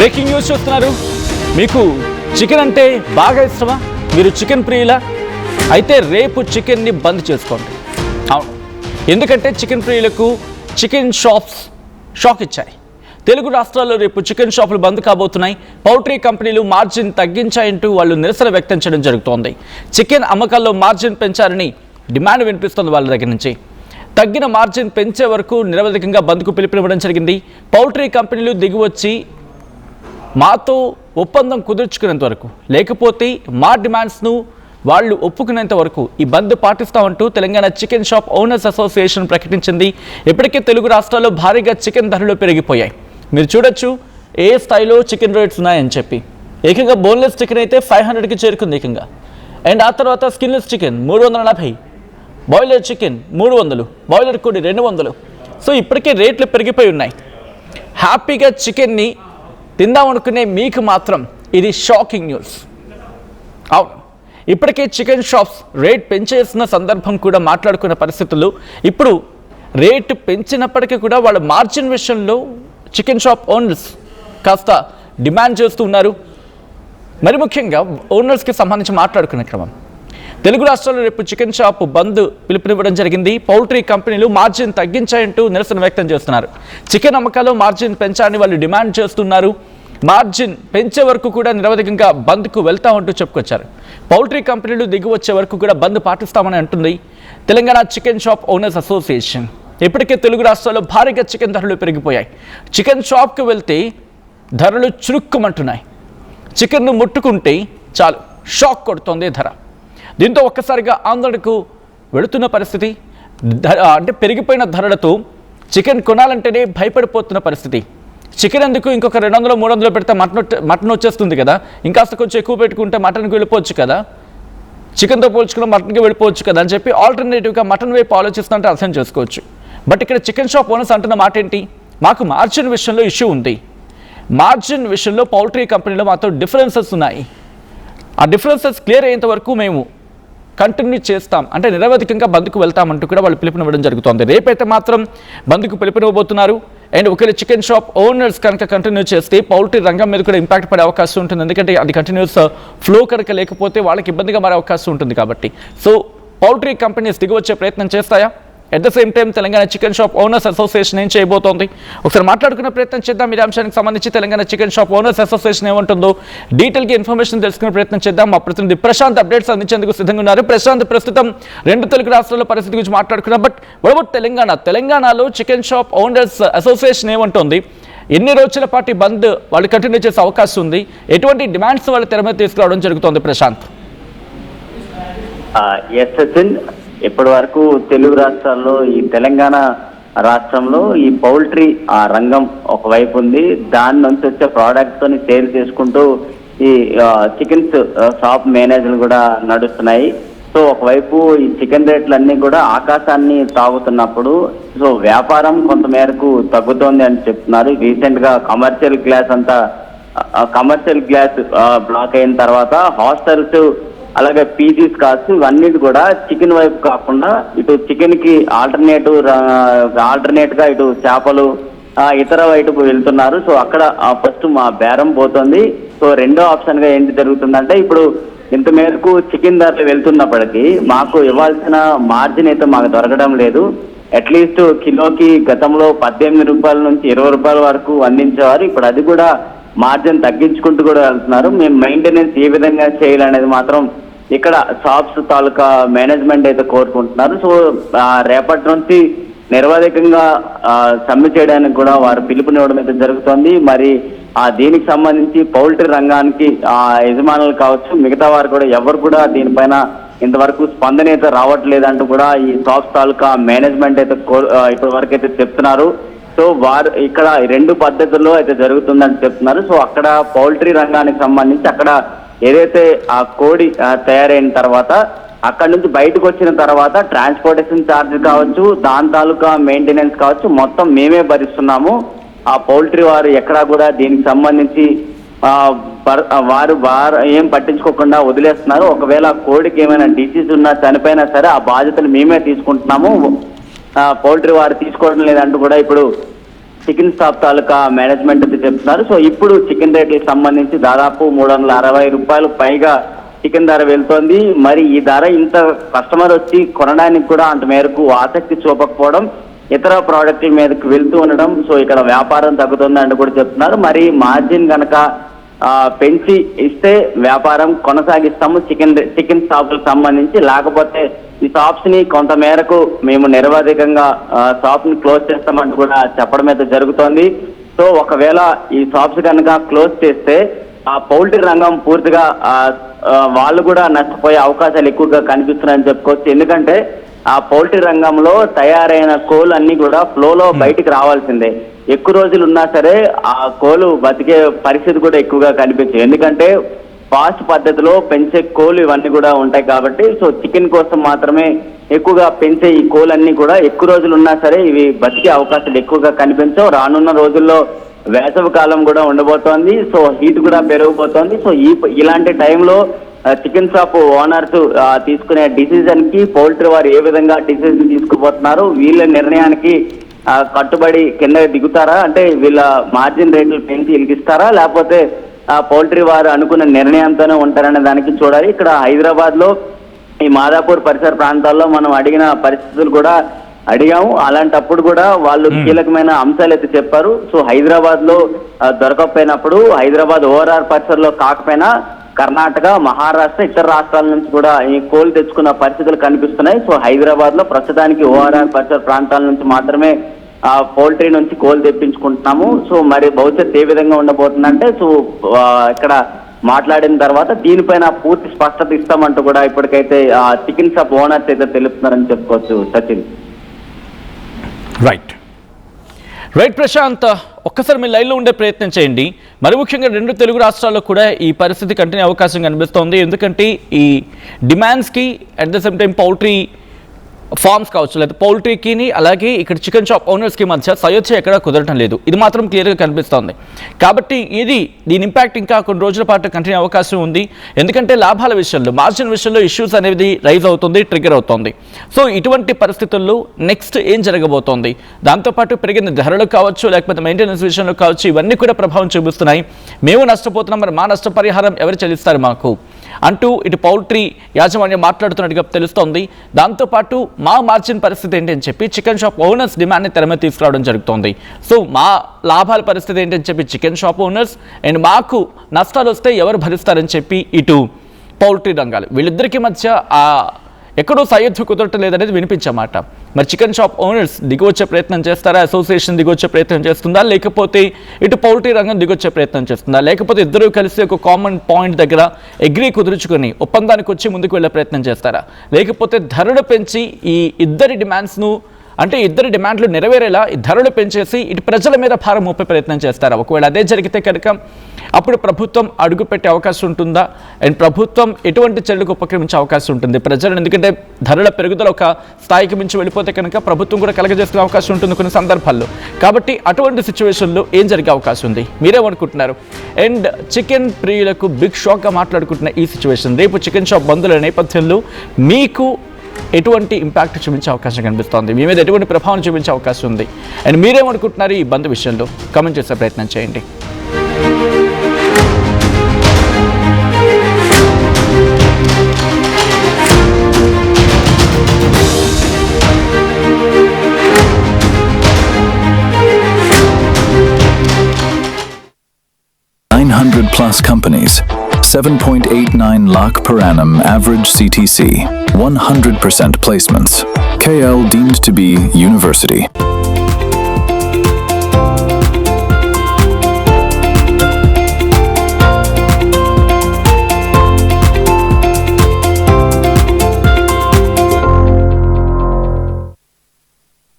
Breaking news చూస్తున్నారు. మీకు chicken అంటే బాగా ఇష్టమా? మీరు చికెన్ ప్రియులా? అయితే రేపు చికెన్ని బంద్ చేసుకోండి. అవును, ఎందుకంటే చికెన్ ప్రియులకు చికెన్ షాప్స్ షాక్ ఇచ్చాయి. తెలుగు రాష్ట్రాల్లో రేపు చికెన్ షాపులు బంద్ కాబోతున్నాయి. పౌల్ట్రీ కంపెనీలు మార్జిన్ తగ్గించాయంటూ వాళ్ళు నిరసన వ్యక్తం చేయడం జరుగుతోంది. చికెన్ అమ్మకాల్లో మార్జిన్ పెంచారని డిమాండ్ వినిపిస్తుంది వాళ్ళ దగ్గర నుంచి. తగ్గిన మార్జిన్ పెంచే వరకు నిరవధికంగా బంద్కు పిలుపునివ్వడం జరిగింది. పౌల్ట్రీ కంపెనీలు దిగివచ్చి మాతో ఒప్పందం కుదుర్చుకునేంత వరకు, లేకపోతే మా డిమాండ్స్ను వాళ్ళు ఒప్పుకునేంత వరకు ఈ బంద్ పాటిస్తామంటూ Telangana chicken shop owners association ప్రకటించింది. ఇప్పటికే తెలుగు రాష్ట్రాల్లో భారీగా చికెన్ ధరలు పెరిగిపోయాయి. మీరు చూడొచ్చు ఏ స్థాయిలో చికెన్ రేట్స్ ఉన్నాయని చెప్పి. ఏకంగా బోన్లెస్ చికెన్ అయితే 500కి చేరుకుంది ఏకంగా. అండ్ ఆ తర్వాత skinless chicken 340, boiler chicken 300, boiler కోడి 200. సో ఇప్పటికే రేట్లు పెరిగిపోయి ఉన్నాయి. హ్యాపీగా చికెన్ని తిందామనుకునే మీకు మాత్రం ఇది షాకింగ్ న్యూస్. అవును, ఇప్పటికే చికెన్ షాప్స్ రేట్ పెంచేసిన సందర్భం కూడా మాట్లాడుకున్న పరిస్థితుల్లో ఇప్పుడు రేటు పెంచినప్పటికీ కూడా వాళ్ళ మార్జిన్ విషయంలో చికెన్ షాప్ ఓనర్స్ కాస్త డిమాండ్ చేస్తూ ఉన్నారు. మరి ముఖ్యంగా ఓనర్స్కి సంబంధించి మాట్లాడుకునే క్రమం, తెలుగు రాష్ట్రాల్లో రేపు చికెన్ షాప్ బంద్ పిలుపునివ్వడం జరిగింది. పౌల్ట్రీ కంపెనీలు మార్జిన్ తగ్గించాయంటూ నిరసన వ్యక్తం చేస్తున్నారు. చికెన్ అమ్మకాల్లో మార్జిన్ పెంచాలని వాళ్ళు డిమాండ్ చేస్తున్నారు. మార్జిన్ పెంచే వరకు కూడా నిరవధికంగా బంద్కు వెళ్తామంటూ చెప్పుకొచ్చారు. పౌల్ట్రీ కంపెనీలు దిగి వచ్చే వరకు కూడా బంద్ పాటిస్తామని అంటుంది Telangana chicken shop owners association. ఇప్పటికే తెలుగు రాష్ట్రాల్లో భారీగా చికెన్ ధరలు పెరిగిపోయాయి. చికెన్ షాప్కి వెళ్తే ధరలు చురుక్కుమంటున్నాయి. చికెన్ను ముట్టుకుంటే చాలు షాక్ కొడుతోంది ధర. దీంతో ఒక్కసారిగా ఆందోళనకు వెళుతున్న పరిస్థితి. అంటే పెరిగిపోయిన ధరలతో చికెన్ కొనాలంటేనే భయపడిపోతున్న పరిస్థితి. చికెన్ ఎందుకు ఇంకొక 200, 300 పెడితే మటన్ వచ్చేస్తుంది కదా, ఇంకాస్త కొంచెం ఎక్కువ పెట్టుకుంటే మటన్కి వెళ్ళిపోవచ్చు కదా, చికెన్తో పోల్చుకున్న మటన్కి వెళ్ళిపోవచ్చు కదా అని చెప్పి ఆల్టర్నేటివ్గా మటన్ వైపు ఆలోచిస్తుంటే అర్థం చేసుకోవచ్చు. బట్ ఇక్కడ చికెన్ షాప్ ఓనర్స్ అంటున్న మాట ఏంటి? మాకు మార్జిన్ విషయంలో ఇష్యూ ఉంది. మార్జిన్ విషయంలో పౌల్ట్రీ కంపెనీలో మాతో డిఫరెన్సెస్ ఉన్నాయి. ఆ డిఫరెన్సెస్ క్లియర్ అయ్యేంత వరకు మేము కంటిన్యూ చేస్తాం, అంటే నిరవధికంగా బంద్కు వెళ్తామంటూ కూడా వాళ్ళు పిలుపునివ్వడం జరుగుతోంది. రేపైతే మాత్రం బంద్కు పిలుపునివ్వబోతున్నారు. అండ్ ఒకవేళ చికెన్ షాప్ ఓనర్స్ కనుక కంటిన్యూ చేస్తే పౌల్ట్రీ రంగం మీద కూడా ఇంపాక్ట్ పడే అవకాశం ఉంటుంది. ఎందుకంటే అది కంటిన్యూస్ ఫ్లో కనుక లేకపోతే వాళ్ళకి ఇబ్బందిగా మారే అవకాశం ఉంటుంది కాబట్టి. సో పౌల్ట్రీ కంపెనీస్ దిగి వచ్చే ప్రయత్నం చేస్తాయా? At the same time Telangana chicken shop owners association ఏం చేయబోతోంది? ఒకసారి మాట్లాడుకునే ప్రయత్నం చేద్దాం. ఈ అంశానికి సంబంధించి Telangana chicken shop owners association ఏమంటుందో డీటెయిల్గా ఇన్ఫర్మేషన్ తెలుసుకునే ప్రయత్నం చేద్దాం. మా ప్రతినిధి ప్రశాంత్ అప్డేట్స్ అందించేందుకు సిద్ధంగా ఉన్నారు. ప్రశాంత్, ప్రస్తుతం 2 తెలుగు రాష్ట్రాల పరిస్థితి గురించి మాట్లాడుకున్నాం. బట్ వడబట్ తెలంగాణలో చికెన్ షాప్ ఓనర్స్ అసోసియేషన్ ఏమంటుంది? ఎన్ని రోజుల పాటు బంద్ వాళ్ళు కంటిన్యూ చేసే అవకాశం ఉంది? ఎటువంటి డిమాండ్స్ వాళ్ళు తెర మీద తీసుకురావడం జరుగుతోంది? ప్రశాంత్. ఇప్పటి వరకు తెలుగు రాష్ట్రాల్లో ఈ తెలంగాణ రాష్ట్రంలో ఈ పౌల్ట్రీ రంగం ఒకవైపు ఉంది. దాని నుంచి వచ్చే ప్రోడక్ట్స్ తోని సేల్ చేసుకుంటూ ఈ చికెన్స్ షాప్ మేనేజర్లు కూడా నడుస్తున్నాయి. సో ఒకవైపు ఈ చికెన్ రేట్లు అన్ని కూడా ఆకాశాన్ని తాగుతున్నప్పుడు సో వ్యాపారం కొంతమేరకు తగ్గుతోంది అని చెప్తున్నారు. రీసెంట్ గా కమర్షియల్ గ్లాస్ బ్లాక్ అయిన తర్వాత హాస్టల్స్ అలాగే పీజీస్ కాస్ట్ ఇవన్నిటి కూడా చికెన్ వైపు కాకుండా ఇటు చికెన్ కి ఆల్టర్నేట్ గా ఇటు చేపలు ఇతర వైపు వెళ్తున్నారు. సో అక్కడ ఫస్ట్ మా బేరం పోతుంది. సో రెండో ఆప్షన్ గా ఏంటి జరుగుతుందంటే, ఇప్పుడు ఇంత మేరకు చికెన్ ధరలు వెళ్తున్నప్పటికీ మాకు ఇవ్వాల్సిన మార్జిన్ అయితే మాకు దొరకడం లేదు. అట్లీస్ట్ కిలోకి గతంలో 18 రూపాయల నుంచి 20 రూపాయల వరకు అందించేవారు. ఇప్పుడు అది కూడా మార్జిన్ తగ్గించుకుంటూ కూడా వెళ్తున్నారు. మేము మెయింటెనెన్స్ ఏ విధంగా చేయాలనేది మాత్రం ఇక్కడ షాప్స్ తాలూకా మేనేజ్మెంట్ అయితే కోరుకుంటున్నారు. సో రేపటి నుంచి నిరవధికంగా సమ్మె చేయడానికి కూడా వారు పిలుపునివ్వడం అయితే జరుగుతుంది. మరి దీనికి సంబంధించి పౌల్ట్రీ రంగానికి యజమానులు కావచ్చు, మిగతా వారు కూడా ఎవరు కూడా దీనిపైన ఇంతవరకు స్పందన అయితే రావట్లేదంటూ కూడా ఈ షాప్స్ తాలూకా మేనేజ్మెంట్ అయితే ఇప్పటి వరకు అయితే చెప్తున్నారు. సో వారు ఇక్కడ 2 పద్ధతుల్లో అయితే జరుగుతుందని చెప్తున్నారు. సో అక్కడ పౌల్ట్రీ రంగానికి సంబంధించి అక్కడ ఏదైతే ఆ కోడి తయారైన తర్వాత అక్కడ నుంచి బయటకు వచ్చిన తర్వాత ట్రాన్స్పోర్టేషన్ ఛార్జ్ కావచ్చు, దాని తాలూకా మెయింటెనెన్స్ కావచ్చు, మొత్తం మేమే భరిస్తున్నాము. ఆ పౌల్ట్రీ వారు ఎక్కడా కూడా దీనికి సంబంధించి వారు ఏం పట్టించుకోకుండా వదిలేస్తున్నారు. ఒకవేళ కోడికి ఏమైనా డిసీజ్ ఉన్నా చనిపోయినా సరే ఆ బాధ్యతలు మేమే తీసుకుంటున్నాము, పౌల్ట్రీ వారు తీసుకోవడం లేదంటూ కూడా ఇప్పుడు చికెన్ షాప్ తాలూకా మేనేజ్మెంట్ అయితే చెప్తున్నారు. సో ఇప్పుడు చికెన్ రేట్లకు సంబంధించి దాదాపు 360 రూపాయలు పైగా చికెన్ ధర వెళ్తోంది. మరి ఈ ధర ఇంత కస్టమర్ వచ్చి కొనడానికి కూడా అంత మేరకు ఆసక్తి చూపకపోవడం, ఇతర ప్రోడక్ట్ల మీదకి వెళ్తూ ఉండడం, సో ఇక్కడ వ్యాపారం తగ్గుతుందని కూడా చెప్తున్నారు. మరి మార్జిన్ కనుక పెంచి ఇస్తే వ్యాపారం కొనసాగిస్తాము చికెన్ షాపులకు సంబంధించి, లేకపోతే ఈ షాప్స్ ని కొంత మేరకు మేము నిరవధికంగా షాప్ ని క్లోజ్ చేస్తామంటూ కూడా చెప్పడం అయితే జరుగుతోంది. సో ఒకవేళ ఈ షాప్స్ కనుక క్లోజ్ చేస్తే ఆ పౌల్ట్రీ రంగం పూర్తిగా వాళ్ళు కూడా నష్టపోయే అవకాశాలు ఎక్కువగా కనిపిస్తున్నాయని చెప్పుకోవచ్చు. ఎందుకంటే ఆ పౌల్ట్రీ రంగంలో తయారైన కోళ్ళు అన్ని కూడా ఫ్లోలో బయటికి రావాల్సిందే. ఎక్కువ రోజులు ఉన్నా సరే ఆ కోళ్ళు బతికే పరిస్థితి కూడా ఎక్కువగా కనిపించదు. ఎందుకంటే ఫాస్ట్ పద్ధతిలో పెంచే కోళ్ళు ఇవన్నీ కూడా ఉంటాయి కాబట్టి, సో చికెన్ కోసం మాత్రమే ఎక్కువగా పెంచే ఈ కోళ్ళన్నీ కూడా ఎక్కువ రోజులు ఉన్నా సరే ఇవి బతికే అవకాశాలు ఎక్కువగా కనిపించవు. రానున్న రోజుల్లో వేసవి కాలం కూడా ఉండబోతోంది. సో హీట్ కూడా పెరిగిపోతోంది. సో ఇలాంటి టైంలో చికెన్ షాప్ ఓనర్స్ తీసుకునే డిసిజన్ కి పౌల్ట్రీ వారు ఏ విధంగా డిసిజన్ తీసుకుపోతున్నారు, వీళ్ళ నిర్ణయానికి కట్టుబడి కింద దిగుతారా, అంటే వీళ్ళ మార్జిన్ రేట్లు పెంచి ఇస్తారా, లేకపోతే పౌల్ట్రీ వారు అనుకున్న నిర్ణయంతోనే ఉంటారనే దానికి చూడాలి. ఇక్కడ హైదరాబాద్ లో ఈ మాదాపూర్ పరిసర ప్రాంతాల్లో మనం అడిగిన పరిస్థితులు కూడా అడిగాము. అలాంటప్పుడు కూడా వాళ్ళు కీలకమైన అంశాలు అయితే చెప్పారు. సో హైదరాబాద్ లో దొరకకపోయినప్పుడు, హైదరాబాద్ ఓఆర్ఆర్ పరిసరలో కాకపోయినా కర్ణాటక, మహారాష్ట్ర, ఇతర రాష్ట్రాల నుంచి కూడా ఈ కోళ్ళు తెచ్చుకున్న పరిస్థితులు కనిపిస్తున్నాయి. సో హైదరాబాద్ లో ప్రస్తుతానికి ఓఆర్ఆర్ పరిసర ప్రాంతాల నుంచి మాత్రమే పౌల్ట్రీ నుంచి కోళ్ళు తెప్పించుకుంటున్నాము. సో మరి భవిష్యత్తు ఏ విధంగా ఉండబోతుందంటే, సో ఇక్కడ మాట్లాడిన తర్వాత దీనిపైన పూర్తి స్పష్టత ఇస్తామంటూ కూడా ఇప్పటికైతే చికెన్ షాప్ ఓనర్స్ అయితే తెలుపుతున్నారని చెప్పుకోవచ్చు. సచిన్. రైట్ ప్రశాంత్, ఒక్కసారి మీ లైన్లో ఉండే ప్రయత్నం చేయండి. మరి ముఖ్యంగా 2 తెలుగు రాష్ట్రాల్లో కూడా ఈ పరిస్థితి కంటిన్యూ అవకాశం కనిపిస్తోంది. ఎందుకంటే ఈ డిమాండ్స్కి at the same time poultry farms కావచ్చు, లేదా పౌల్ట్రీకి అలాగే ఇక్కడ చికెన్ షాప్ ఓనర్స్కి మధ్య సయోధ్య ఎక్కడా కుదరటం లేదు. ఇది మాత్రం క్లియర్గా కనిపిస్తోంది. కాబట్టి దీని ఇంపాక్ట్ ఇంకా కొన్ని రోజుల పాటు కంటిన్యూ అవకాశం ఉంది. ఎందుకంటే లాభాల విషయంలో, మార్జిన్ విషయంలో ఇష్యూస్ అనేది రైజ్ అవుతుంది, ట్రిగర్ అవుతుంది. సో ఇటువంటి పరిస్థితుల్లో నెక్స్ట్ ఏం జరగబోతోంది, దాంతోపాటు పెరిగిన ధరలు కావచ్చు, లేకపోతే మెయింటెనెన్స్ విషయంలో కావచ్చు, ఇవన్నీ కూడా ప్రభావం చూపిస్తున్నాయి. మేము నష్టపోతున్నాం, మరి మా నష్టపరిహారం ఎవరు చెల్లిస్తారు మాకు అంటూ ఇటు పౌల్ట్రీ యాజమాన్యం మాట్లాడుతున్నట్టుగా తెలుస్తోంది. దాంతోపాటు మా మార్జిన్ పరిస్థితి ఏంటి అని చెప్పి చికెన్ షాప్ ఓనర్స్ డిమాండ్ని తెర మీద తీసుకురావడం జరుగుతోంది. సో మా లాభాల పరిస్థితి ఏంటి అని చెప్పి చికెన్ షాప్ ఓనర్స్, అండ్ మాకు నష్టాలు వస్తే ఎవరు భరిస్తారని చెప్పి ఇటు పౌల్ట్రీ రంగాలు, వీళ్ళిద్దరికీ మధ్య ఎక్కడో సయోధ్య కుదరటం లేదనేది వినిపించమాట. మరి చికెన్ షాప్ ఓనర్స్ దిగొచ్చే ప్రయత్నం చేస్తారా, అసోసియేషన్ దిగొచ్చే ప్రయత్నం చేస్తుందా, లేకపోతే ఇటు పౌల్ట్రీ రంగం దిగొచ్చే ప్రయత్నం చేస్తుందా, లేకపోతే ఇద్దరు కలిసి ఒక కామన్ పాయింట్ దగ్గర అగ్రీ కుదుర్చుకొని ఒప్పందానికి వచ్చి ముందుకు వెళ్ళే ప్రయత్నం చేస్తారా, లేకపోతే ధరలు పెంచి ఈ ఇద్దరి డిమాండ్స్ను, అంటే ఇద్దరి డిమాండ్లు నెరవేరేలా ఈ ధరలు పెంచేసి ఇటు ప్రజల మీద భారం మోపే ప్రయత్నం చేస్తారా? ఒకవేళ అదే జరిగితే కనుక అప్పుడు ప్రభుత్వం అడుగు పెట్టే అవకాశం ఉంటుందా, అండ్ ప్రభుత్వం ఎటువంటి చర్యలకు ఉపక్రమించే అవకాశం ఉంటుంది ప్రజలను? ఎందుకంటే ధరల పెరుగుదల ఒక స్థాయికి మించి వెళ్ళిపోతే కనుక ప్రభుత్వం కూడా కలగజేసుకునే అవకాశం ఉంటుంది కొన్ని సందర్భాల్లో. కాబట్టి అటువంటి సిచ్యువేషన్లో ఏం జరిగే అవకాశం ఉంది, మీరేమనుకుంటున్నారు? అండ్ చికెన్ ప్రియులకు బిగ్ షాక్గా మాట్లాడుకుంటున్న ఈ సిచ్యువేషన్, రేపు చికెన్ షాప్ బంధుల నేపథ్యంలో మీకు ఎటువంటి ఇంపాక్ట్ చూపించే అవకాశం కనిపిస్తోంది, మీ మీద ఎటువంటి ప్రభావం చూపించే అవకాశం ఉంది, అండ్ మీరేమనుకుంటున్నారు ఈ బంద్ విషయంలో? కామెంట్ చేసే ప్రయత్నం చేయండి. Plus companies, 7.89 lakh per annum average CTC, 100% placements. KL deemed to be university.